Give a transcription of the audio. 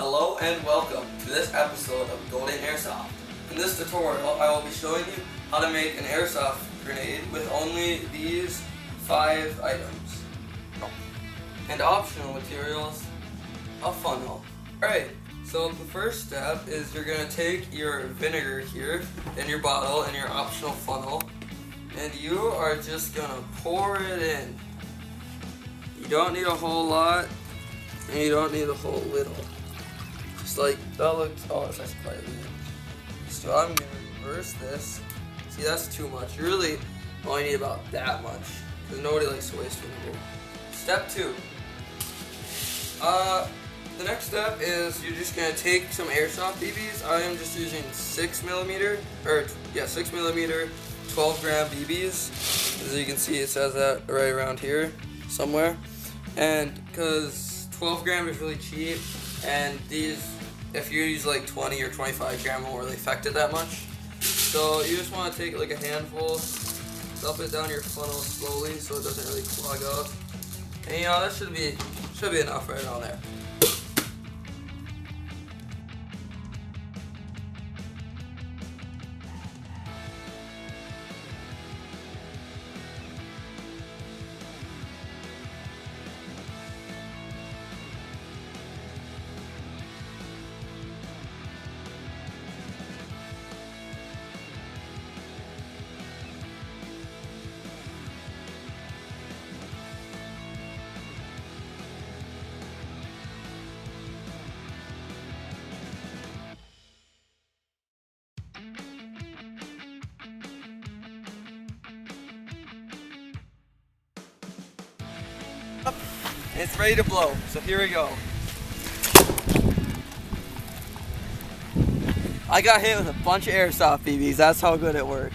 Hello and welcome to this episode of Golden Airsoft. In this tutorial, I will be showing you how to make an airsoft grenade with only these 5 items. And optional materials, a funnel. Alright, so the first step is you're going to take your vinegar here in your bottle and your optional funnel, and you are just going to pour it in. You don't need a whole lot, and you don't need a whole little. Just like, that looks, oh, that's actually quite a bit. So I'm going to reverse this. See, that's too much. You really only need about that much, because nobody likes to waste vinegar. Step 2. The next step is you're just going to take some airsoft BBs. I am just using 6mm, 12 gram BBs. As you can see, it says that right around here somewhere. And because 12 gram is really cheap, and these, if you use like 20 or 25 gram, won't really affect it that much. So you just want to take like a handful, dump it down your funnel slowly so it doesn't really clog up. And you know, that should be enough right on there. It's ready to blow, so here we go. I got hit with a bunch of airsoft BBs, that's how good it works.